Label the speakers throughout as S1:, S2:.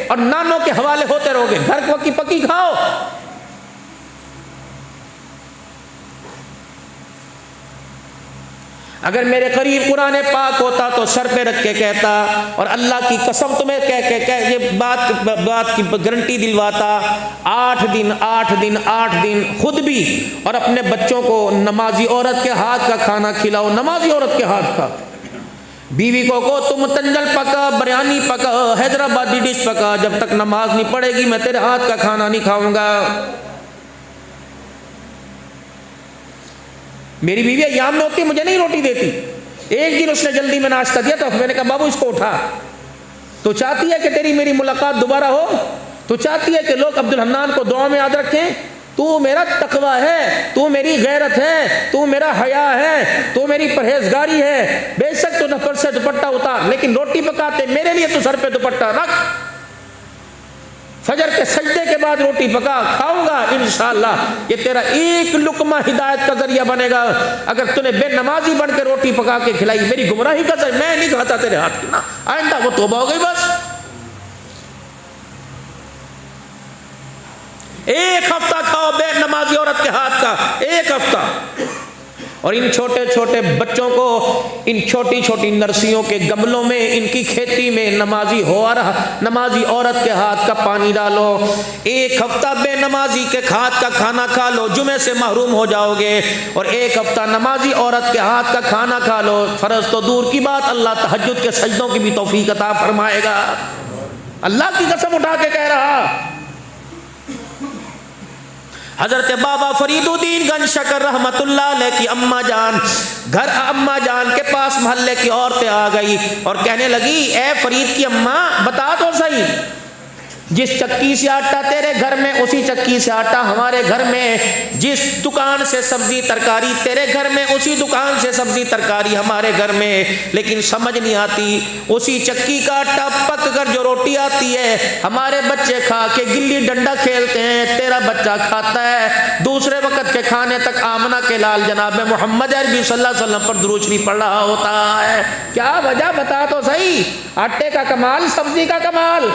S1: اور نانوں کے حوالے ہوتے رہو گے. گھر کی پکی کھاؤ. اگر میرے قریب قرآن پاک ہوتا تو سر پہ رکھ کے کہتا اور اللہ کی قسم تمہیں یہ بات کی گارنٹی دلواتا, 8 دن خود بھی اور اپنے بچوں کو نمازی عورت کے ہاتھ کا کھانا کھلاؤ. نمازی عورت کے ہاتھ کا. بیوی کو تم تنجل پکا, بریانی پکا, حیدرآبادی ڈش پکا, جب تک نماز نہیں پڑھے گی میں تیرے ہاتھ کا کھانا نہیں کھاؤں گا. میری بیوی ایام میں ہوتی مجھے نہیں روٹی دیتی. ایک دن اس نے جلدی میں ناشتہ دیا تو میں نے کہا بابو اس کو اٹھا. تو چاہتی ہے کہ تیری میری ملاقات دوبارہ ہو, تو چاہتی ہے کہ لوگ عبدالحنان کو دعا میں یاد رکھیں. تو میرا تقویٰ ہے, تو میری غیرت ہے, تو میرا حیا ہے, تو میری پرہیزگاری ہے. بے شک تو نفر سے دوپٹہ اتار, لیکن روٹی پکاتے میرے لیے تو سر پہ دوپٹہ رکھ. فجر کے سجدے کے بعد روٹی پکا, کھاؤں گا انشاءاللہ. یہ تیرا ایک لقمہ ہدایت کا ذریعہ بنے گا. اگر تو نے بے نمازی بن کے روٹی پکا کے کھلائی, میری گمراہی کا ذریعہ, میں نہیں کھاتا تیرے ہاتھ کی نا. آئندہ وہ توبہ ہو گئی بس. ایک ہفتہ کھاؤ بے نمازی عورت کے ہاتھ کا, 1 ہفتہ. اور ان چھوٹے چھوٹے بچوں کو ان چھوٹی چھوٹی نرسیوں کے گملوں میں, ان کی کھیتی میں نمازی عورت کے ہاتھ کا پانی ڈالو. 1 ہفتہ بے نمازی کے ہاتھ کا کھانا کھا لو, جمعے سے محروم ہو جاؤ گے. اور 1 ہفتہ نمازی عورت کے ہاتھ کا کھانا کھا لو. فرض تو دور کی بات, اللہ تہجد کے سجدوں کی بھی توفیق عطا فرمائے گا. اللہ کی قسم اٹھا کے کہہ رہا. حضرت بابا فرید الدین گنج شکر رحمت اللہ علیہ کی اماں جان کے پاس محلے کی عورتیں آ گئی اور کہنے لگی, اے فرید کی اماں بتا تو صحیح, جس چکی سے آٹا تیرے گھر میں اسی چکی سے آٹا ہمارے گھر میں, جس دکان سے سبزی ترکاری تیرے گھر میں اسی دکان سے سبزی ترکاری ہمارے گھر میں. لیکن سمجھ نہیں آتی, اسی چکی کا آٹا پک کر جو روٹی آتی ہے ہمارے بچے کھا کے گلی ڈنڈا کھیلتے ہیں, تیرا بچہ کھاتا ہے دوسرے وقت کے کھانے تک آمنہ کے لال جناب محمد عربی صلی اللہ علیہ وسلم پر درود شریف پڑھ رہا ہوتا ہے. کیا وجہ بتا تو صحیح. آٹے کا کمال, سبزی کا کمال.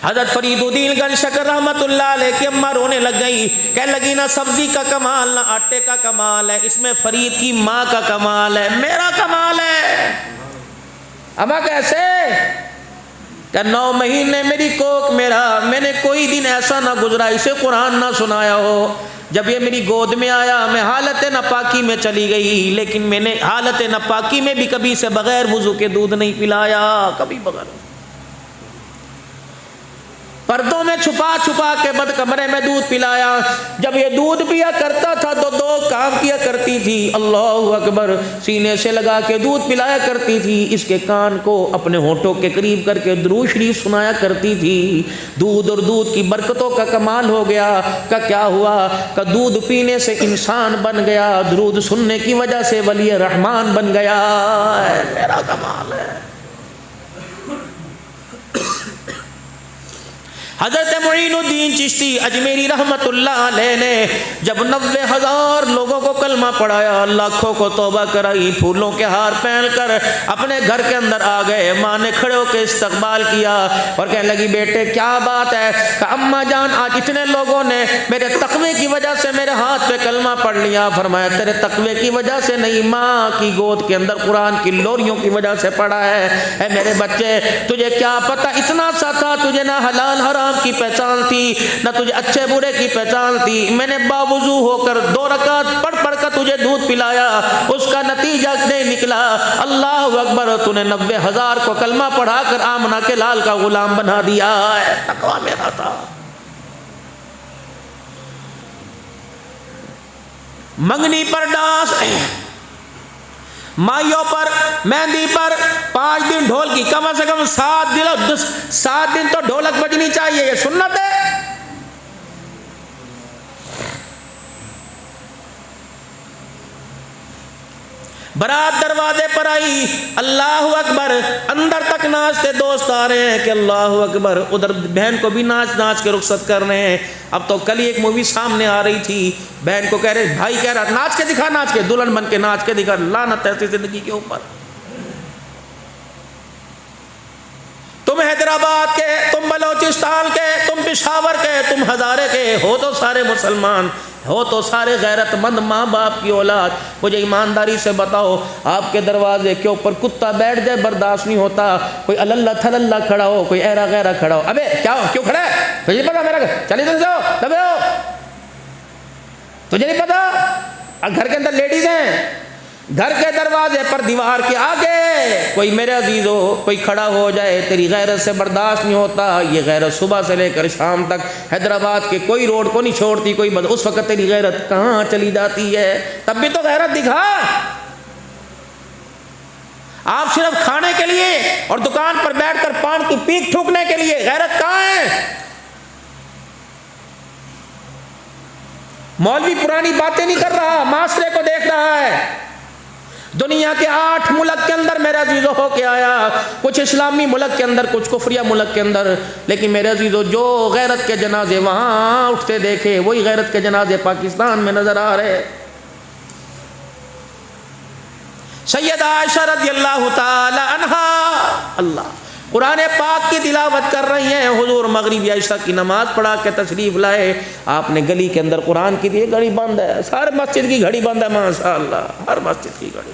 S1: حضرت فرید الدین گنج شکر رحمت اللہ علیہ کی اماں رونے لگ گئی, کہنے لگی نہ سبزی کا کمال نہ آٹے کا کمال ہے, اس میں فرید کی ماں کا کمال ہے, میرا کمال ہے. اماں کیسے؟ کہ 9 مہینے میری کوک میرا, میں نے کوئی دن ایسا نہ گزرا اسے قرآن نہ سنایا ہو. جب یہ میری گود میں آیا میں حالت ناپاکی میں چلی گئی, لیکن میں نے حالت ناپاکی میں بھی کبھی سے بغیر وضو کے دودھ نہیں پلایا, کبھی بغیر. پردوں میں چھپا کے بد کمرے میں دودھ پلایا. جب یہ دودھ پیا کرتا تھا تو 2 کام کیا کرتی تھی, اللہ اکبر, سینے سے لگا کے دودھ پلایا کرتی تھی, اس کے کان کو اپنے ہونٹوں کے قریب کر کے درود شریف سنایا کرتی تھی. دودھ اور دودھ کی برکتوں کا کمال ہو گیا. کا کیا ہوا؟ کہ دودھ پینے سے انسان بن گیا, درود سننے کی وجہ سے ولی رحمان بن گیا. میرا کمال ہے. حضرت معین الدین چشتی اجمیری رحمت اللہ علیہ نے جب 90,000 لوگوں کو کلمہ پڑھایا, لاکھوں کو توبہ کرائی, پھولوں کے ہار پہن کر اپنے گھر کے اندر آ گئے. ماں نے کھڑے ہو کے استقبال کیا اور کہنے لگی, بیٹے کیا بات ہے؟ کہ اماں جان آج اتنے لوگوں نے میرے تقوی کی وجہ سے میرے ہاتھ پہ کلمہ پڑھ لیا. فرمایا تیرے تقوی کی وجہ سے نہیں, ماں کی گود کے اندر قرآن کی لوریوں کی وجہ سے پڑھا ہے. اے میرے بچے, تجھے کیا پتہ, اتنا سا تھا تجھے نہ حلال حرام کی پہچان تھی نہ تجھے اچھے برے کی پہچان تھی. میں نے باوضو ہو کر 2 رکعت پڑھ کر تجھے دودھ پلایا, اس کا نتیجہ نہیں نکلا. اللہ اکبر, تو نے 90,000 کو کلمہ پڑھا کر آمنہ کے لال کا غلام بنا دیا ہے. تقویٰ میرا تھا. منگنی پر ڈانس, مائیوں پر مہندی پر 5 دن ڈھول کی, کم از کم 7 دن تو ڈھولک بجنی چاہیے. یہ سنت ہے. برات دروازے پر آئی, اللہ اکبر, اندر تک ناچتے دوست آ رہے ہیں کہ اللہ اکبر, ادھر بہن کو بھی ناچ کے رخصت کر رہے ہیں. اب تو کل ایک مووی سامنے آ رہی تھی, بہن کو کہہ رہے, بھائی کہہ رہا ناچ کے دلہن بن کے ناچ کے دکھا. لعنت ایسی زندگی کے اوپر. تم حیدرآباد بلوچستان کے، تم پشاور کے، تم ہزارے کے ہو تو سارے مسلمان، ہو تو سارے غیرت مند ماں باپ کی اولاد، مجھے ایمانداری سے بتاؤ آپ کے دروازے کے اوپر کتا بیٹھ جائے برداشت نہیں ہوتا، کوئی اللہ تھللہ کھڑا ہو، کوئی ایرا غیرہ کھڑا ہو، ابے کیا ہو، کیوں کھڑا ہے، تجھے نہیں پتا میرا گھر، چلی دن سے ہو دبے ہو، تجھے نہیں پتا گھر کے اندر لیڈیز ہیں، گھر کے دروازے پر دیوار کے آگے کوئی میرے عزیز ہو کوئی کھڑا ہو جائے، تیری غیرت سے برداشت نہیں ہوتا، یہ غیرت صبح سے لے کر شام تک حیدرآباد کے کوئی روڈ کو نہیں چھوڑتی، کوئی اس وقت تیری غیرت کہاں چلی جاتی ہے، تب بھی تو غیرت دکھا۔ آپ صرف کھانے کے لیے اور دکان پر بیٹھ کر پان کی پیک ٹھوکنے کے لیے، غیرت کہاں ہے؟ مولوی پرانی باتیں نہیں کر رہا، معاشرے کو دیکھ رہا ہے۔ دنیا کے 8 ملک کے اندر میرے عزیزو ہو کے آیا، کچھ اسلامی ملک کے اندر، کچھ کفریہ ملک کے اندر، لیکن میرے عزیزو جو غیرت کے جنازے وہاں اٹھتے دیکھے وہی غیرت کے جنازے پاکستان میں نظر آ رہے۔ سیدہ عائشہ رضی اللہ تعالی عنہا اللہ قرآن پاک کی تلاوت کر رہی ہیں، حضور مغرب عشاء کی نماز پڑھا کے تشریف لائے، آپ نے گلی کے اندر قرآن کی دی، گھڑی بند ہے، ہر مسجد کی گھڑی بند ہے، ماشاء اللہ ہر مسجد کی گھڑی۔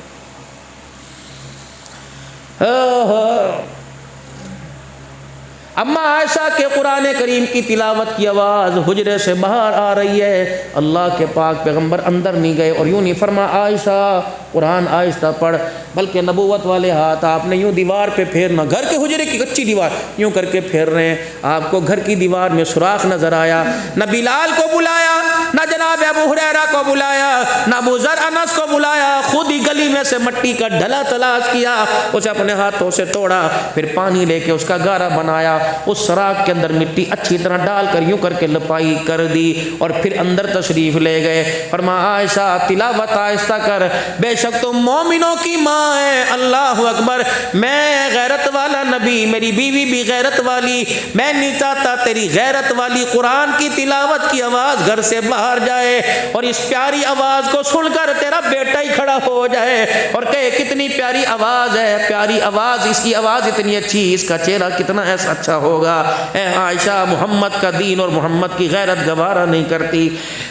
S1: اما عائشہ کے قرآن کریم کی تلاوت کی آواز حجرے سے باہر آ رہی ہے، اللہ کے پاک پیغمبر اندر نہیں گئے اور یوں نہیں فرما عائشہ قرآن آہستہ پڑھ، بلکہ نبوت والے ہاتھ آپ نے یوں دیوار پہ پھیرنا، گھر کے حجرے کی کچی دیوار یوں کر کے پھیر رہے ہیں، آپ کو گھر کی دیوار میں سوراخ نظر آیا، نہ بلال کو بلایا، نہ جناب ابو ہریرہ کو بلایا، نہ ابو ذر انس کو بلایا، خود ہی گلی میں سے مٹی کا ڈھلا تلاش کیا، اسے اپنے ہاتھوں سے توڑا، پھر پانی لے کے اس کا گارا بنایا، اس سراغ کے اندر مٹی اچھی طرح ڈال کر یوں کر کے لپائی کر دی اور پھر اندر تشریف لے گئے، فرمایا عائشہ تلاوت آہستہ کر، بے شک تم مومنوں کی ماں ہے، اللہ اکبر، میں غیرت والا نبی، میری بیوی بھی غیرت والی، میں نہیں چاہتا تیری غیرت والی قرآن کی تلاوت کی آواز گھر سے باہر جائے اور اس پیاری آواز کو سن کر تیرا بیٹا ہی کھڑا ہو جائے اور کہے کتنی پیاری آواز ہے، پیاری آواز، اس کی آواز اتنی اچھی، اس کا چہرہ کتنا ایسا اچھا ہوگا۔ اے عائشہ محمد کا دین اور محمد کی غیرت گوارا نہیں کرتی،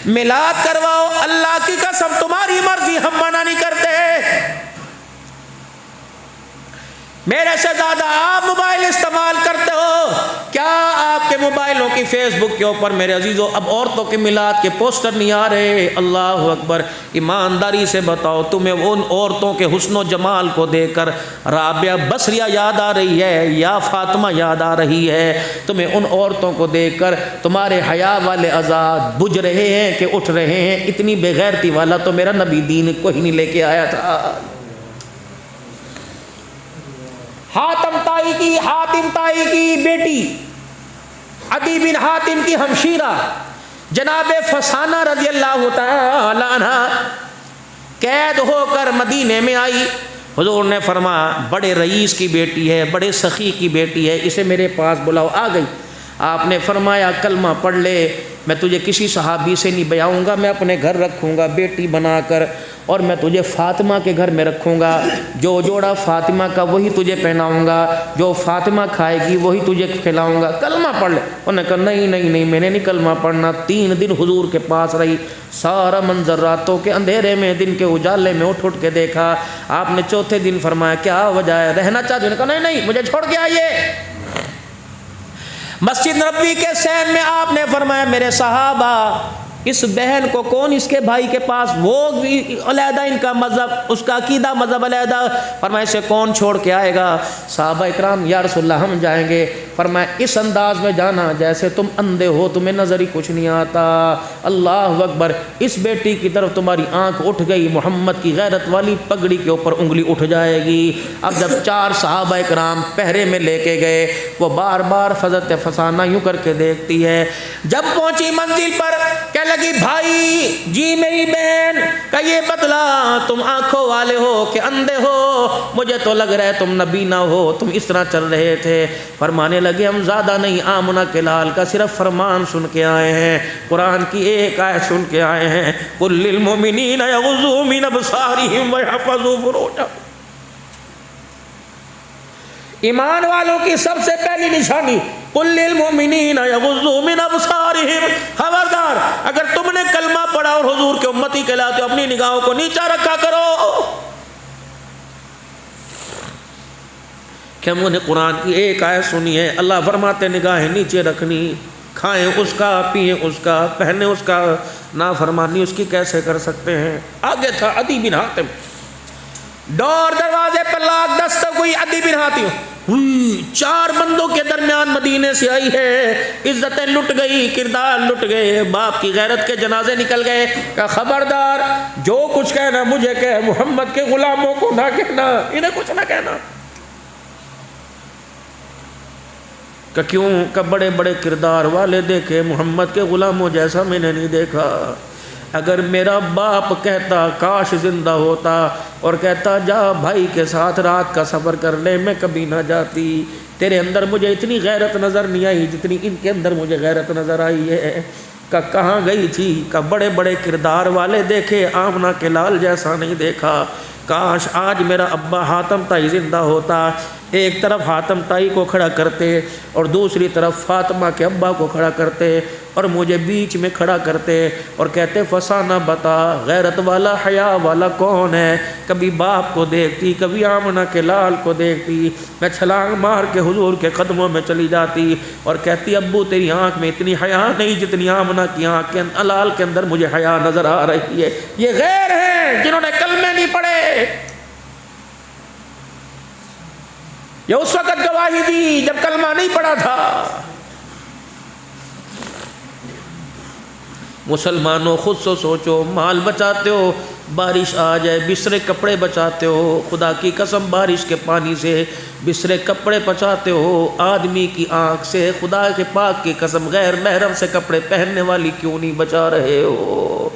S1: میلاد کرواؤ، اللہ کی قسم تمہاری مرضی، ہم منع نہیں کرتے، میرے سے زیادہ آپ موبائل استعمال کرتے ہو، کیا آپ کے موبائلوں کی فیس بک کے اوپر میرے عزیزو اب عورتوں کے میلاد کے پوسٹر نہیں آ رہے؟ اللہ اکبر، ایمانداری سے بتاؤ تمہیں ان عورتوں کے حسن و جمال کو دیکھ کر رابعہ بصریہ یاد آ رہی ہے یا فاطمہ یاد آ رہی ہے؟ تمہیں ان عورتوں کو دیکھ کر تمہارے حیا والے عزاد بجھ رہے ہیں کہ اٹھ رہے ہیں؟ اتنی بے غیرتی والا تو میرا نبی دین کو ہی نہیں لے کے آیا تھا۔ حاتم طائی کی بیٹی عدی بن حاتم کی ہمشیرہ جناب فسانہ رضی اللہ تعالی عنہ قید ہو کر مدینے میں آئی، حضور نے فرمایا بڑے رئیس کی بیٹی ہے، بڑے سخی کی بیٹی ہے، اسے میرے پاس بلاؤ۔ آ گئی، آپ نے فرمایا کلمہ پڑھ لے، میں تجھے کسی صحابی سے نہیں بیاؤں گا، میں اپنے گھر رکھوں گا بیٹی بنا کر، اور میں تجھے فاطمہ کے گھر میں رکھوں گا، جو جوڑا فاطمہ کا وہی تجھے پہناؤں گا، جو فاطمہ کھائے گی وہی تجھے کھلاؤں گا، کلمہ پڑھ لے۔ انہوں نے کہا نہیں میں نے نہیں کلمہ پڑھنا۔ 3 دن حضور کے پاس رہی، سارا منظر راتوں کے اندھیرے میں دن کے اجالے میں اٹھ کے دیکھا، آپ نے چوتھے دن فرمایا کیا وجہ ہے، رہنا چاہتے؟ انہوں نے کہا نہیں مجھے چھوڑ کے آئیے۔ مسجد نبوی کے سین میں آپ نے فرمایا میرے صحابہ اس بہن کو کون اس کے بھائی کے پاس، وہ علیحدہ ان کا مذہب، اس کا عقیدہ مذہب علیحدہ، فرمایا اسے کون چھوڑ کے آئے گا؟ صحابہ اکرام یا رسول اللہ ہم جائیں گے۔ فرمایا اس انداز میں جانا جیسے تم اندھے ہو، تمہیں نظر ہی کچھ نہیں آتا۔ اللہ اکبر، اس بیٹی کی طرف تمہاری آنکھ اٹھ گئی، محمد کی غیرت والی پگڑی کے اوپر انگلی اٹھ جائے گی۔ اب جب 4 صحابہ اکرام پہرے میں لے کے گئے، وہ بار بار حضرت فسانہ یوں کر کے دیکھتی ہے، جب پہنچی منزل پر کہنے لگی بھائی جی میری بہن کا یہ بتلا، تم آنکھوں والے ہو کہ اندھے ہو؟ مجھے تو لگ رہا ہے تم نبی نہ ہو، تم اس طرح چل رہے تھے۔ فرمانے لگے ہم زیادہ نہیں، آمنہ کے لال کا صرف فرمان سن کے آئے ہیں، قرآن کی ایک آیت سن کے آئے ہیں، قل للمؤمنین یغضوا من ابصارہم ویحفظوا فروجہم۔ ایمان والوں کی سب سے پہلی نشانی قل للمؤمنین یغضوا من ابصارہم، خبردار اگر تم نے کلمہ پڑھا اور حضور کے امتی کہلاتے ہو اپنی نگاہوں کو نیچا رکھا کرو. کہ ہم نے قرآن کی ایک آیت سنی ہے، اللہ فرماتے نگاہیں نیچے رکھنی، کھائیں اس کا، پیئیں اس کا، پہنے اس کا، نافرمانی اس کی کیسے کر سکتے ہیں. آگے تھا عدی بن حاتم، ڈور دروازے پر لاکھ دستک ہوئی، عدی بن حاتم ہوئی، 4 بندوں کے درمیان مدینے سے آئی ہے، عزتیں لٹ گئی، کردار لٹ گئے، باپ کی غیرت کے جنازے نکل گئے. کہ خبردار جو کچھ کہنا مجھے کہ محمد کے غلاموں کو نہ کہنا، انہیں کچھ نہ کہنا. کہ کیوں؟ کہ بڑے بڑے کردار والے دیکھے، محمد کے غلاموں جیسا میں نے نہیں دیکھا. اگر میرا باپ کہتا کاش زندہ ہوتا اور کہتا جا بھائی کے ساتھ رات کا سفر کر لے، میں کبھی نہ جاتی. تیرے اندر مجھے اتنی غیرت نظر نہیں آئی جتنی ان کے اندر مجھے غیرت نظر آئی ہے. کہ کہاں گئی تھی؟ کہ بڑے بڑے کردار والے دیکھے، آمنہ کے لال جیسا نہیں دیکھا. کاش آج میرا ابا حاتم تائی زندہ ہوتا. ایک طرف حاتم تائی کو کھڑا کرتے اور دوسری طرف فاطمہ کے ابا کو کھڑا کرتے اور مجھے بیچ میں کھڑا کرتے اور کہتے فسانہ بتا غیرت والا حیا والا کون ہے. کبھی باپ کو دیکھتی، کبھی آمنہ کے لال کو دیکھتی، میں چھلانگ مار کے حضور کے قدموں میں چلی جاتی اور کہتی ابو تیری آنکھ میں اتنی حیا نہیں جتنی آمنہ کی آنکھ کے لال کے اندر مجھے حیا نظر آ رہی ہے. یہ غیر ہیں جنہوں نے کلمے نہیں پڑھے. یہ اس وقت گواہی دی جب کلمہ نہیں پڑھا تھا. مسلمانوں خود سے سوچو، مال بچاتے ہو بارش آ جائے، بسرے کپڑے بچاتے ہو، خدا کی قسم بارش کے پانی سے بسرے کپڑے بچاتے ہو، آدمی کی آنکھ سے خدا کے پاک کی قسم غیر محرم سے کپڑے پہننے والی کیوں نہیں بچا رہے ہو؟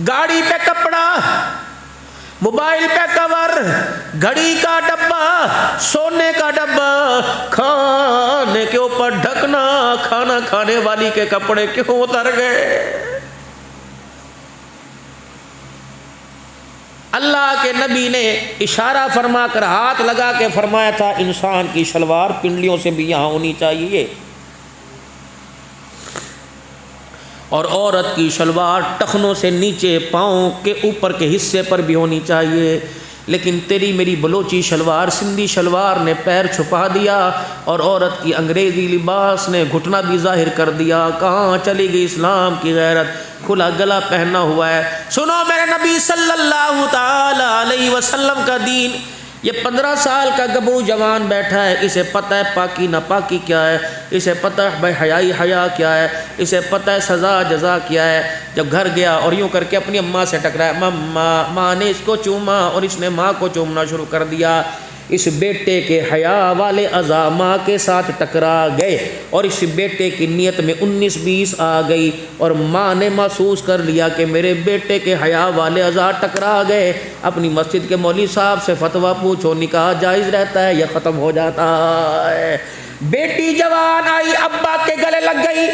S1: گاڑی پہ کپڑا، موبائل پہ کور، گھڑی کا ڈبہ، سونے کا ڈبہ، کھانے کے اوپر ڈھکنا، کھانا کھانے والی کے کپڑے کیوں اتر گئے؟ اللہ کے نبی نے اشارہ فرما کر ہاتھ لگا کے فرمایا تھا انسان کی شلوار پنڈلیوں سے بھی یہاں ہونی چاہیے اور عورت کی شلوار ٹخنوں سے نیچے پاؤں کے اوپر کے حصے پر بھی ہونی چاہیے. لیکن تیری میری بلوچی شلوار، سندھی شلوار نے پیر چھپا دیا اور عورت کی انگریزی لباس نے گھٹنا بھی ظاہر کر دیا. کہاں چلی گئی اسلام کی غیرت؟ کھلا گلا پہنا ہوا ہے. سنو میرے نبی صلی اللہ تعالی علیہ وسلم کا دین. یہ 15 سال کا گبرو جوان بیٹھا ہے، اسے پتہ ہے پاکی ناپاکی کیا ہے، اسے پتہ ہے بے حیائی حیا کیا ہے، اسے پتہ ہے سزا جزا کیا ہے. جب گھر گیا اور یوں کر کے اپنی اماں سے ٹکرایا، ماں نے اس کو چوما اور اس نے ماں کو چومنا شروع کر دیا. اس بیٹے کے حیا والے اعضاء ماں کے ساتھ ٹکرا گئے اور اس بیٹے کی نیت میں 19-20 آ گئی اور ماں نے محسوس کر لیا کہ میرے بیٹے کے حیا والے اعضاء ٹکرا گئے. اپنی مسجد کے مولوی صاحب سے فتویٰ پوچھو، نکاح جائز رہتا ہے یا ختم ہو جاتا ہے؟ بیٹی جوان آئی، ابا کے گلے لگ گئی.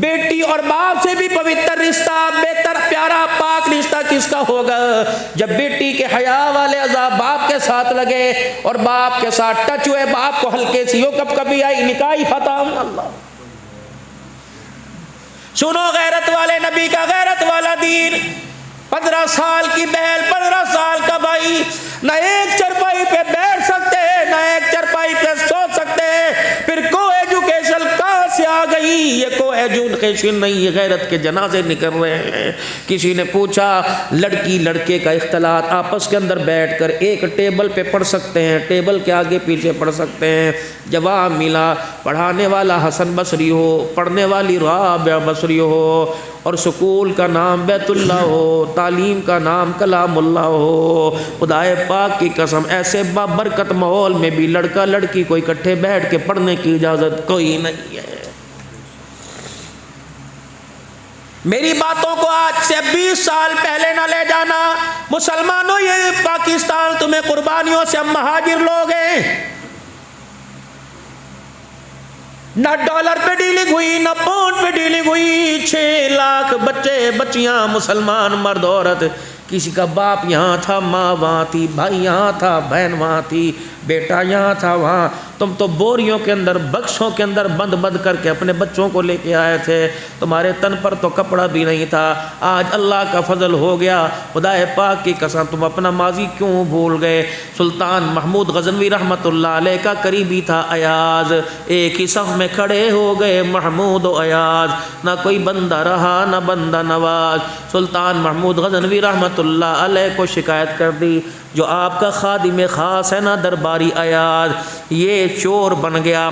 S1: بیٹی اور باپ سے بھی پوتر رشتہ، بہتر پیارا پاک رشتہ کس کا ہوگا جب بیٹی کے حیا والے اعضاء باپ کے ساتھ لگے اور باپ کے ساتھ ٹچ ہوئے، باپ کو ہلکے سی کب کبھی آئی، نکاح ختم. اللہ سنو غیرت والے نبی کا غیرت والا دین. 15 سال کی بہن، 15 سال کا بھائی، نہ ایک چرپائی پہ بیٹھ سکتے نہ ایک چرپائی پہ سو سکتے. پھر کو ایجوکیشن کہاں سے آ گئی؟ یہ کو ایجوکیشن نہیں، یہ غیرت کے جنازے نکل رہے ہیں. کسی نے پوچھا لڑکی لڑکے کا اختلاط آپس کے اندر بیٹھ کر ایک ٹیبل پہ پڑھ سکتے ہیں، ٹیبل کے آگے پیچھے پڑھ سکتے ہیں؟ جواب ملا، پڑھانے والا حسن بصری ہو، پڑھنے والی رابعہ بصری ہو اور سکول کا نام بیت اللہ ہو، تعلیم کا نام کلام اللہ ہو. خدائے پاک کی قسم ایسے بابرکت ماحول میں بھی لڑکا لڑکی کو اکٹھے بیٹھ کے پڑھنے کی اجازت کوئی نہیں ہے. میری باتوں کو آج سے 20 سال پہلے نہ لے جانا. مسلمانوں یہ پاکستان تمہیں قربانیوں سے ہم مہاجر لوگ ہیں. نہ ڈالر پہ ڈیلنگ ہوئی، نہ پاؤنڈ پہ ڈیلنگ ہوئی. 6 لاکھ بچے بچیاں مسلمان مرد عورت، کسی کا باپ یہاں تھا، ماں وہاں تھی، بھائی یہاں تھا، بہن وہاں تھی. بیٹا یہاں تھا وہاں، تم تو بوریوں کے اندر بکسوں کے اندر بند بند کر کے اپنے بچوں کو لے کے آئے تھے، تمہارے تن پر تو کپڑا بھی نہیں تھا، آج اللہ کا فضل ہو گیا، خدا پاک کی قسم تم اپنا ماضی کیوں بھول گئے؟ سلطان محمود غزنوی رحمۃ اللہ علیہ کا قریبی تھا ایاز، ایک ہی صف میں کھڑے ہو گئے محمود و ایاز، نہ کوئی بندہ رہا نہ بندہ نواز۔ سلطان محمود غزنوی رحمۃ اللہ علیہ کو شکایت کر دی، جو آپ کا خادم خاص ہے نا درباری ایاز، یہ چور بن گیا،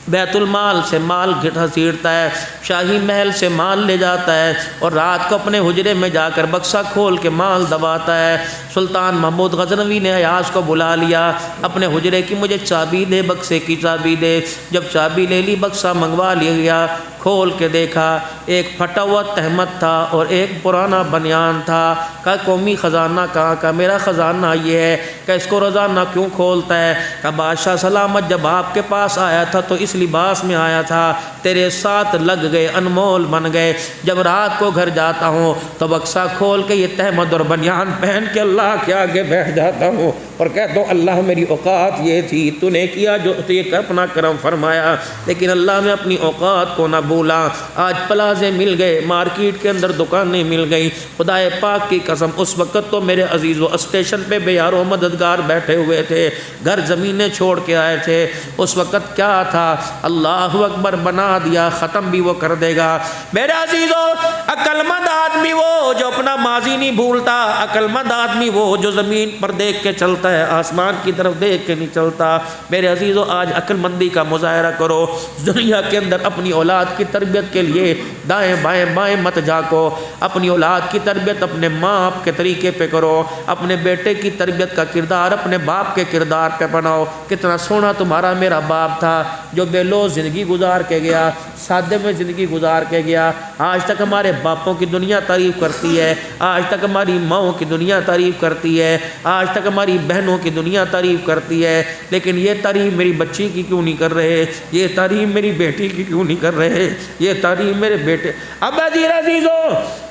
S1: بیت المال سے مال گھسیٹتا ہے، شاہی محل سے مال لے جاتا ہے، اور رات کو اپنے حجرے میں جا کر بکسہ کھول کے مال دباتا ہے۔ سلطان محمود غزنوی نے ایاز کو بلا لیا اپنے حجرے کی، مجھے چابی دے، بکسے کی چابی دے۔ جب چابی لے لی، بکسہ منگوا لیا گیا، کھول کے دیکھا ایک پھٹا ہوا تہمت تھا اور ایک پرانا بنیان تھا۔ کہا قومی خزانہ کہاں کا؟ میرا خزانہ یہ ہے۔ کہ اس کو روزانہ کیوں کھولتا ہے؟ کہ بادشاہ سلامت جب آپ کے پاس آیا تھا تو اس لباس میں آیا تھا، تیرے ساتھ لگ گئے، انمول بن گئے، جب رات کو گھر جاتا ہوں تو بکسہ کھول کے یہ تہمت اور بنیان پہن کے اللہ کے آگے بیٹھ جاتا ہوں اور کہتا ہوں اللہ میری اوقات یہ تھی، تو نے کیا جو تو یہ اپنا کرم فرمایا، لیکن اللہ میں اپنی اوقات کو نہ بولا۔ آج پلازے مل گئے، مارکیٹ کے اندر دکانیں مل گئیں، خدا پاک کی قسم اس وقت تو میرے عزیز و اسٹیشن پہ بے یار و مددگار بیٹھے ہوئے تھے، گھر زمینیں چھوڑ کے آئے تھے، اس وقت کیا تھا؟ اللہ اکبر بنا دیا، ختم بھی وہ کر دے گا۔ میرے عزیزو، عقل مند آدمی وہ جو اپنا ماضی نہیں بھولتا، عقل مند آدمی وہ جو زمین پر دیکھ کے چلتا ہے، آسمان کی طرف دیکھ کے نہیں چلتا۔ میرے عزیزو، آج عقل مندی کا مظاہرہ کرو، دنیا کے اندر اپنی اولاد کی تربیت کے لیے دائیں بائیں بائیں مت جھانکو، اپنی اولاد کی تربیت اپنے ماں باپ کے طریقے پہ کرو، اپنے بیٹے کی تربیت کا کردار اپنے باپ کے کردار پہ بناؤ۔ کتنا سونا تمہارا میرا باپ تھا جو بے لوث زندگی گزار کے گیا، سادے میں زندگی گزار کے گیا، آج تک ہمارے باپوں کی دنیا تعریف کرتی ہے، آج تک ہماری ماؤں کی دنیا تعریف کرتی ہے، آج تک ہماری بہنوں کی دنیا تعریف کرتی ہے، لیکن یہ تعریف میری بچی کی کیوں نہیں کر رہے؟ یہ تعریف میری بیٹی کی کیوں نہیں کر رہے؟ یہ تعریف میرے بیٹے۔ اب عزیزو،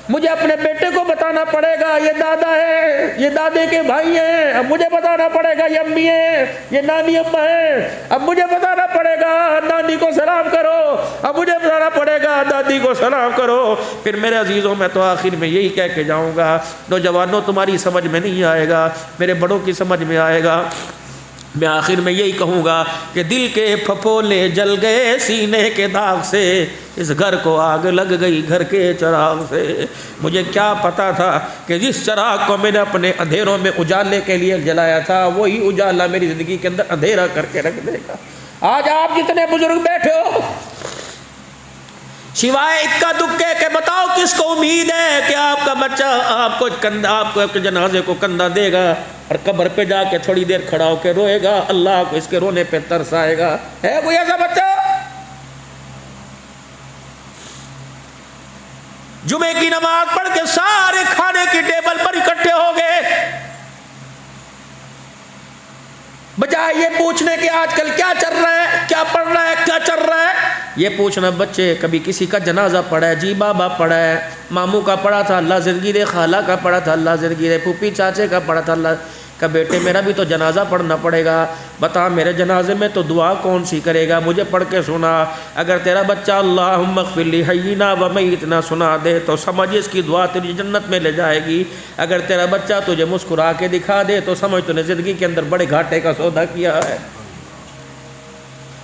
S1: مجھے اپنے بیٹے کو بتانا پڑے گا یہ دادا ہے، یہ دادے کے بھائی ہیں، اب مجھے بتانا پڑے گا یہ امی ہیں، یہ نانی اماں ہیں، اب مجھے بتانا پڑے گا نانی کو سلام کرو، اب مجھے بتانا پڑے گا دادی کو سلام کرو۔ پھر میرے عزیزوں، میں تو آخر میں یہی کہہ کے جاؤں گا، نوجوانوں تمہاری سمجھ میں نہیں آئے گا، میرے بڑوں کی سمجھ میں آئے گا۔ میں آخر میں یہی کہوں گا کہ دل کے پھپھولے جل گئے سینے کے داغ سے، اس گھر کو آگ لگ گئی گھر کے چراغ سے۔ مجھے کیا پتا تھا کہ جس چراغ کو میں نے اپنے اندھیروں میں اجالے کے لیے جلایا تھا وہی اجالا میری زندگی کے اندر اندھیرا کر کے رکھ دے گا۔ آج آپ جتنے بزرگ بیٹھے ہو، سوائے اکا دکے کے بتاؤ کس کو امید ہے کہ آپ کا بچہ آپ کو جنازے کو کندھا دے گا اور قبر پہ جا کے تھوڑی دیر کھڑا ہو کے روئے گا، اللہ کو اس کے رونے پہ ترس آئے گا؟ ہے کوئی ایسا بچہ؟ جمعے کی نماز پڑھ کے سارے کھانے کی ٹیبل پر اکٹھے ہو گئے، بجائے یہ پوچھنے کہ آج کل کیا چل رہا ہے، کیا پڑھ رہا ہے، کیا چل رہا ہے، یہ پوچھنا بچے کبھی کسی کا جنازہ پڑھا ہے؟ جی بابا پڑھا ہے، ماموں کا پڑھا تھا اللہ زندگی دے، خالہ کا پڑھا تھا اللہ زندگی دے، پھوپھی چاچے کا پڑھا تھا اللہ کا، بیٹے میرا بھی تو جنازہ پڑھنا پڑے گا، بتا میرے جنازے میں تو دعا کون سی کرے گا؟ مجھے پڑھ کے سنا۔ اگر تیرا بچہ اللہم اغفر لی حینا و میتنا سنا دے تو سمجھ اس کی دعا تیری جنت میں لے جائے گی، اگر تیرا بچہ تجھے مسکرا کے دکھا دے تو سمجھ تو نے زندگی کے اندر بڑے گھاٹے کا سودا کیا ہے۔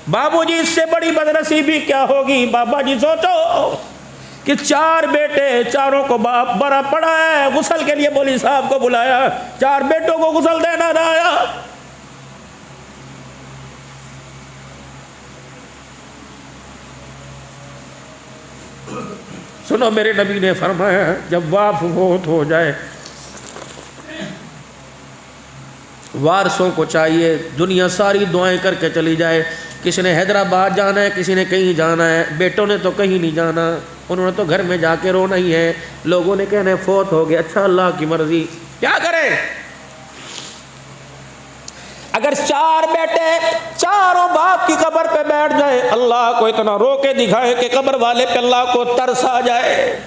S1: بابو جی اس سے بڑی بدنصیبی کیا ہوگی؟ بابا جی سوچو کہ 4 بیٹے، چاروں کو باپ بڑا پڑا ہے، غسل کے لیے مولوی صاحب کو بلایا، 4 بیٹوں کو غسل دینا نہ آیا۔ سنو، میرے نبی نے فرمایا جب باپ فوت ہو جائے، وارثوں کو چاہیے دنیا ساری دعائیں کر کے چلی جائے، کسی نے حیدرآباد جانا ہے، کسی نے کہیں جانا ہے، بیٹوں نے تو کہیں نہیں جانا، انہوں نے تو گھر میں جا کے رونا ہی ہے، لوگوں نے کہنا ہے فوت ہو گیا، اچھا اللہ کی مرضی، کیا کریں؟ اگر 4 بیٹے چاروں باپ کی قبر پہ بیٹھ جائے، اللہ کو اتنا رو کے دکھائے کہ قبر والے پہ اللہ کو ترس آ جائے،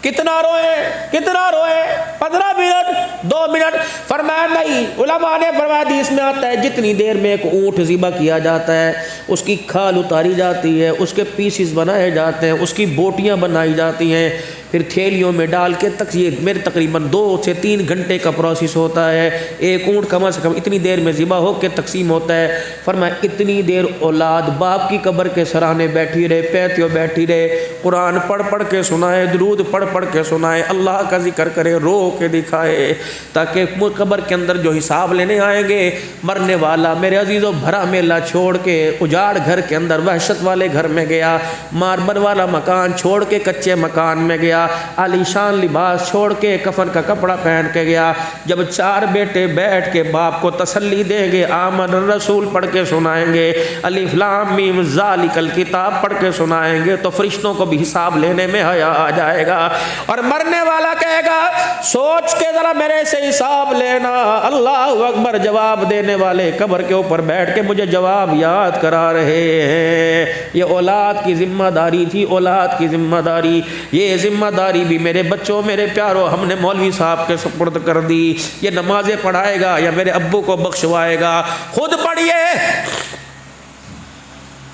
S1: کتنا روئے 15 منٹ 2 منٹ؟ فرمایا نہیں. علماء نے فرمایا حدیث میں آتا ہے جتنی دیر میں ایک اونٹ ذبح کیا جاتا ہے، اس کی کھال اتاری جاتی ہے، اس کے پیسز بنائے جاتے ہیں، اس کی بوٹیاں بنائی جاتی ہیں، پھر تھیلیوں میں ڈال کے یہ میرے تقریباً 2 سے 3 گھنٹے کا پروسیس ہوتا ہے. ایک اونٹ کم از کم اتنی دیر میں ذبح ہو کے تقسیم ہوتا ہے. فرمایا اتنی دیر اولاد باپ کی قبر کے سرانے بیٹھی رہے، پیتیوں بیٹھی رہے، قرآن پڑھ کے سنائے، درود پڑھ کے سنائے، اللہ کا ذکر کرے، رو کے دکھائے، تاکہ قبر کے اندر جو حساب لینے آئیں گے مرنے والا میرے عزیزوں بھرا میلہ چھوڑ کے اجاڑ گھر کے اندر وحشت والے گھر میں گیا، ماربل والا مکان چھوڑ کے کچے مکان میں گیا، عالی شان لباس چھوڑ کے کفن کا کپڑا پہن کے گیا. جب 4 بیٹے بیٹھ کے باپ کو تسلی دیں گے، آمن الرسول پڑھ کے سنائیں گے، الف لام میم ذالک الکتاب پڑھ کے سنائیں گے، تو فرشتوں کو بھی حساب لینے میں حیا آ جائے گا. اور مرنے والا کہے گا سوچ کے ذرا میرے سے حساب لینا. اللہ اکبر. جواب دینے والے قبر کے اوپر بیٹھ کے مجھے جواب یاد کرا رہے ہیں. یہ اولاد کی ذمہ داری تھی، اولاد کی ذمہ داری. یہ ذمہ داری بھی میرے بچوں، میرے پیاروں، ہم نے مولوی صاحب کے سپرد کر دی. یہ نمازیں پڑھائے گا یا میرے ابو کو بخشوائے گا؟ خود پڑھیے.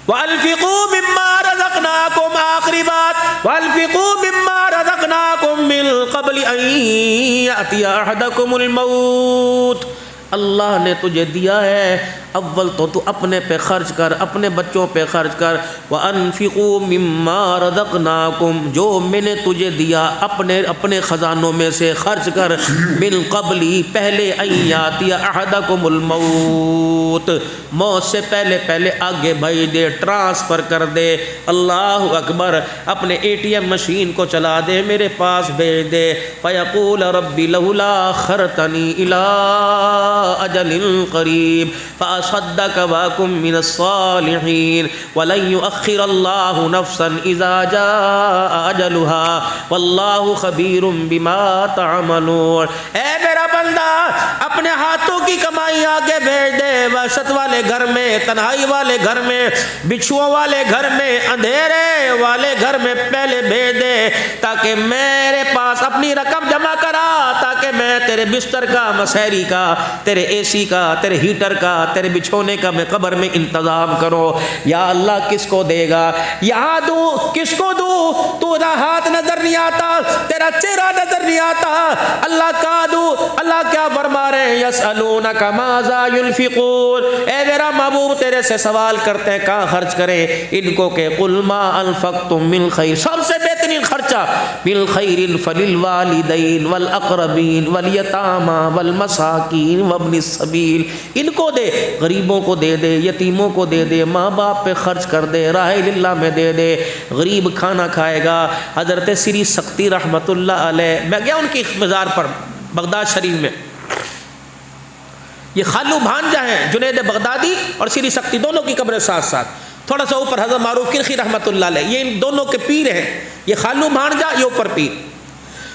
S1: وَأَنفِقُوا مِمَّا رَزَقْنَاكُمْ، آخری بات، وَأَنفِقُوا مِمَّا رَزَقْنَاكُمْ مِن قَبْلِ أَن يَأْتِيَ أَحَدَكُمُ الْمَوْتُ. اللہ نے تجھے دیا ہے، اول تو اپنے پہ خرچ کر، اپنے بچوں پہ خرچ کر. وَأَنفِقُوا مِمَّا رَزَقْنَاكُمْ، جو میں نے تجھے دیا اپنے خزانوں میں سے خرچ کر. مِن قَبْلِ، پہلے أَن يَأْتِيَ أَحَدَكُمُ الْمَوْتُ، موت سے پہلے آگے بھائی دے، ٹرانسفر کر دے. اللہ اکبر. اپنے ATM مشین کو چلا دے، میرے پاس بھیج دے. فَيَقُولَ رَبِّ لَوْلَا أَخَّرْتَنِي إِلَىٰ أَجَلٍ قَرِيبٍ فَأَصَدَّقَ وَأَكُن مِّنَ الصَّالِحِينَ وَلَن يُؤَخِّرَ اللَّهُ نَفْسًا إِذَا جَاءَ أَجَلُهَا وَاللَّهُ خَبِيرٌ بِمَا تَعْمَلُونَ. اے میرا بندہ، اپنے ہاتھوں کی کمائی آگے بھیج دے. وحشت والے گھر میں، تنہائی والے گھر میں، بچھوؤں والے گھر میں، اندھیرے والے گھر میں پہلے بھیج دے، تاکہ میرے پاس اپنی رقم جمع کرا، تاکہ میں تیرے بستر کا، مسحری کا، تیرے AC کا، تیرے ہیٹر کا، تیرے بچھونے کا میں قبر میں انتظام کرو. یا اللہ کس کو دے گا؟ یہاں دوں کس کو دوں؟ تو نہ ہاتھ نظر نہیں آتا، تیرا چہرہ نظر نہیں آتا، اللہ کا دوں. اللہ کیا فرما رہے ہیں؟ یسألونک ماذا ينفقون. اے میرا محبوب تیرے سے سوال کرتے ہیں کہاں خرچ کریں ان کو، کہ قل ما انفقتم من خیر، سب سے بہترین خرچہ، من خیر فللوالدین والاقربین والیتامی والمساکین وابن السبیل. ان کو دے، غریبوں کو دے دے، یتیموں کو دے دے، ماں باپ پہ خرچ کر دے، راہ اللہ میں دے دے. غریب کھانا کھائے گا. حضرت سری سختی رحمت اللہ علیہ، میں گیا ان کی مزار پر بغداد شریف میں. یہ خالو بھانجا ہیں، جنید بغدادی اور سری سختی دونوں کی قبر ساتھ ساتھ. تھوڑا سا اوپر حضرت معروف کرخی رحمت اللہ علیہ، یہ ان دونوں کے پیر ہیں. یہ خالو بھانجا، یہ اوپر پیر.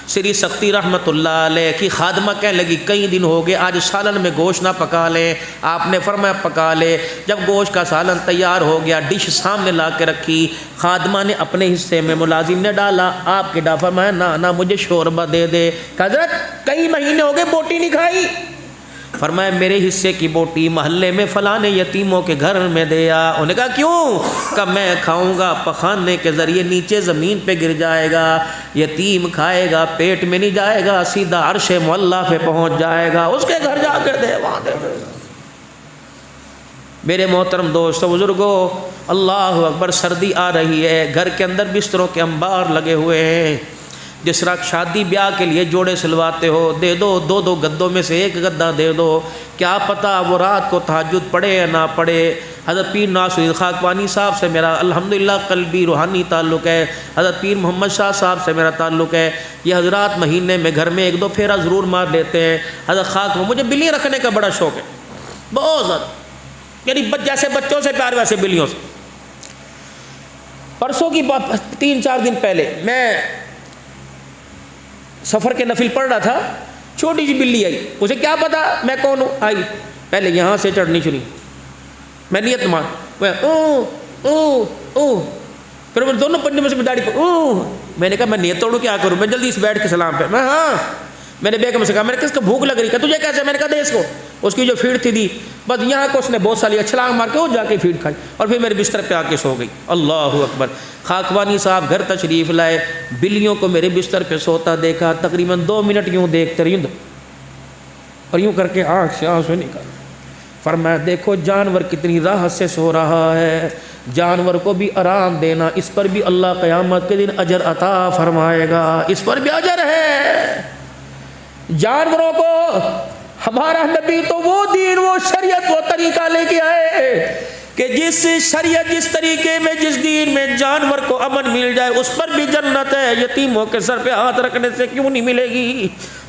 S1: سری سختی رحمت اللہ علیہ کی خادمہ کہنے لگی کئی دن ہو گئے، آج سالن میں گوشت نہ پکا لیں. آپ نے فرمایا پکا لے. جب گوشت کا سالن تیار ہو گیا، ڈش سامنے لا کے رکھی، خادمہ نے اپنے حصے میں ملازم نے ڈالا، آپ کے ڈافا فرمایا نہ مجھے شوربہ دے دے. حضرت کئی مہینے ہو گئے بوٹی نہیں کھائی. فرمایا میرے حصے کی بوٹی محلے میں فلاں یتیموں کے گھر میں دیا. انہوں نے کہا کیوں؟ کہ میں کھاؤں گا، پخانے کے ذریعے نیچے زمین پہ گر جائے گا، یتیم کھائے گا، پیٹ میں نہیں جائے گا، سیدھا عرش معلیٰ پہ پہنچ جائے گا، اس کے گھر جا کر دے، وہاں دے. میرے محترم دوستو بزرگو، اللہ اکبر. سردی آ رہی ہے، گھر کے اندر بستروں کے انبار لگے ہوئے ہیں. جس طرح شادی بیاہ کے لیے جوڑے سلواتے ہو، دے دو، 2 گدوں میں سے ایک گدا دے دو. کیا پتہ وہ رات کو تہجد پڑھے یا نہ پڑھے. حضرت پیر ناصر خاکوانی صاحب سے میرا الحمدللہ قلبی روحانی تعلق ہے. حضرت پیر محمد شاہ صاحب سے میرا تعلق ہے. یہ حضرات مہینے میں گھر میں 1-2 پھیرا ضرور مار لیتے ہیں. حضرت خاک مجھے بلیاں رکھنے کا بڑا شوق ہے، بہت زیادہ، یعنی جیسے بچوں سے پیار ویسے بلیوں سے. پرسوں کی 3-4 دن پہلے میں سفر کے نفل پڑھ رہا تھا، چھوٹی سی بلی آئی. اسے کیا پتا میں کون ہوں. آئی پہلے یہاں سے چڑھنی چنی، میں نیت مار، پھر وہ دونوں پنجوں میں سے داڑھی پر میں نے کہا میں نیت توڑوں کیا کروں, میں جلدی سے بیٹھ کے سلام پہ, میں ہاں. میں نے بیگم سے کہا میں نے کس کو بھوک لگ رہی, کہ تجھے کیسے, میں نے کہا دے اس کو. اس کی جو فیڈ تھی دی, بس یہاں کو اس نے بہت سالی چھلانگ مار کے وہ جا کے فیڈ کھائی, اور پھر میرے بستر پہ آ کے سو گئی. اللہ اکبر. خاکوانی صاحب گھر تشریف لائے, بلیوں کو میرے بستر پہ سوتا دیکھا, تقریباً 2 منٹ یوں دیکھتے رہی اور یوں کر کے آنکھ سے آنسو نکال. فرمایا دیکھو جانور کتنی راحت سے سو رہا ہے, جانور کو بھی آرام دینا, اس پر بھی اللہ قیامت کے دن اجر عطا فرمائے گا, اس پر بھی اجر ہے. جانوروں کو ہمارا نبی تو وہ دین, وہ شریعت, وہ طریقہ لے کے آئے کہ جس شریعت, جس طریقے میں, جس دین میں جانور کو امن مل جائے اس پر بھی جنت ہے. یتیموں کے سر پہ ہاتھ رکھنے سے کیوں نہیں ملے گی؟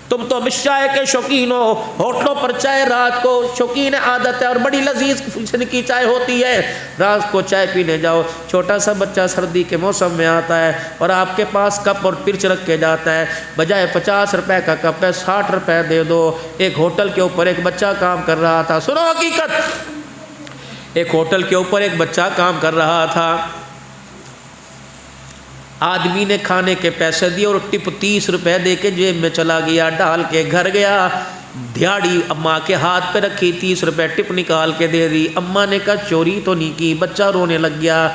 S1: تم تو چائے کے شوقین ہو, ہوٹلوں پر چائے رات کو شوقین عادت ہے, اور بڑی لذیذ قسم کی چائے ہوتی ہے, رات کو چائے پینے جاؤ, چھوٹا سا بچہ سردی کے موسم میں آتا ہے اور آپ کے پاس کپ اور پرچ رکھ کے جاتا ہے, بجائے 50 روپے کا کپ ہے 60 روپے دے دو. ایک ہوٹل کے اوپر ایک بچہ کام کر رہا تھا, سنو حقیقت, ایک ہوٹل کے اوپر ایک بچہ کام کر رہا تھا. آدمی نے کھانے کے پیسے دیے اور ٹپ 30 روپے دے کے جیب میں چلا گیا, ڈال کے گھر گیا, دیہڑی اماں کے ہاتھ پہ رکھی, 30 روپے ٹپ نکال کے دے دی. اماں نے کہا چوری تو نہیں کی, بچہ رونے لگ گیا.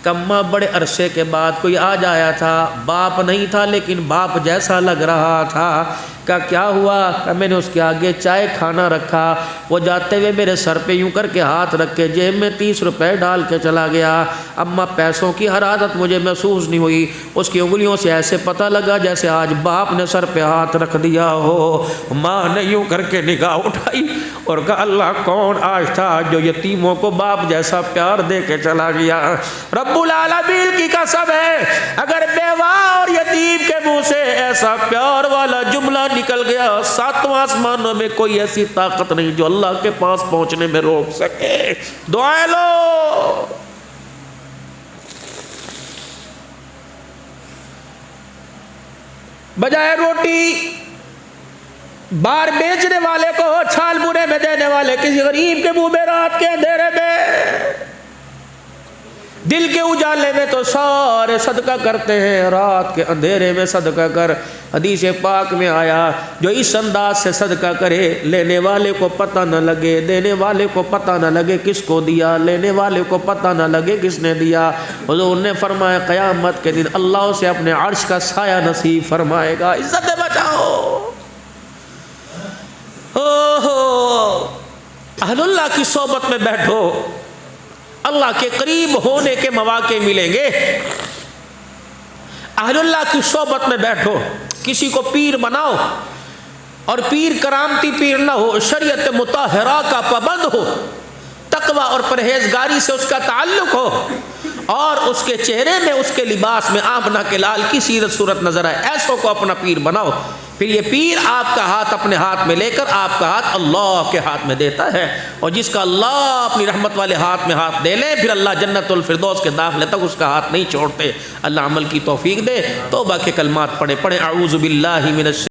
S1: اماں بڑے عرصے کے بعد کوئی آج آیا تھا, باپ نہیں تھا لیکن باپ جیسا لگ رہا تھا. کہا کیا ہوا؟ کہ میں نے اس کے آگے چائے کھانا رکھا, وہ جاتے ہوئے میرے سر پہ یوں کر کے ہاتھ رکھ کے جیب میں 30 روپے ڈال کے چلا گیا. اماں پیسوں کی حراست مجھے محسوس نہیں ہوئی, اس کی انگلیوں سے ایسے پتہ لگا جیسے آج باپ نے سر پہ ہاتھ رکھ دیا ہو. ماں نے یوں کر کے نگاہ اٹھائی اور کہا اللہ کون آج تھا جو یتیموں کو باپ جیسا پیار دے کے چلا گیا. رب العالمین کی قسم ہے, اگر بیوہ اور یتیم کے منہ سے ایسا پیار والا جملہ نکل گیا, 7 آسمانوں میں کوئی ایسی طاقت نہیں جو اللہ کے پاس پہنچنے میں روک سکے. دعائیں لو. بجائے روٹی بار بیچنے والے کو, چھال بونے میں دینے والے کسی غریب کے منہ میں رات کے اندھیرے میں, دل کے اجالے میں تو سارے صدقہ کرتے ہیں, رات کے اندھیرے میں صدقہ کر. حدیث پاک میں آیا جو اس انداز سے صدقہ کرے, لینے والے کو پتہ نہ لگے, دینے والے کو پتہ نہ لگے کس کو دیا, لینے والے کو پتہ نہ لگے کس نے دیا. حضور نے فرمایا قیامت کے دن اللہ اسے اپنے عرش کا سایہ نصیب فرمائے گا. عزت بچاؤ. اہل اللہ کی صحبت میں بیٹھو, اللہ کے قریب ہونے کے مواقع ملیں گے. اہل اللہ کی صحبت میں بیٹھو, کسی کو پیر بناؤ اور پیر کرامتی پیر نہ ہو, شریعت مطہرہ کا پابند ہو, تقوی اور پرہیزگاری سے اس کا تعلق ہو, اور اس کے چہرے میں, اس کے لباس میں آمنہ کے لال کی سیرت صورت نظر آئے, ایسوں کو اپنا پیر بناؤ. پھر یہ پیر آپ کا ہاتھ اپنے ہاتھ میں لے کر آپ کا ہاتھ اللہ کے ہاتھ میں دیتا ہے, اور جس کا اللہ اپنی رحمت والے ہاتھ میں ہاتھ دے لے پھر اللہ جنت الفردوس کے داخلے تک اس کا ہاتھ نہیں چھوڑتے. اللہ عمل کی توفیق دے. توبہ کے کلمات پڑھے اعوذ باللہ من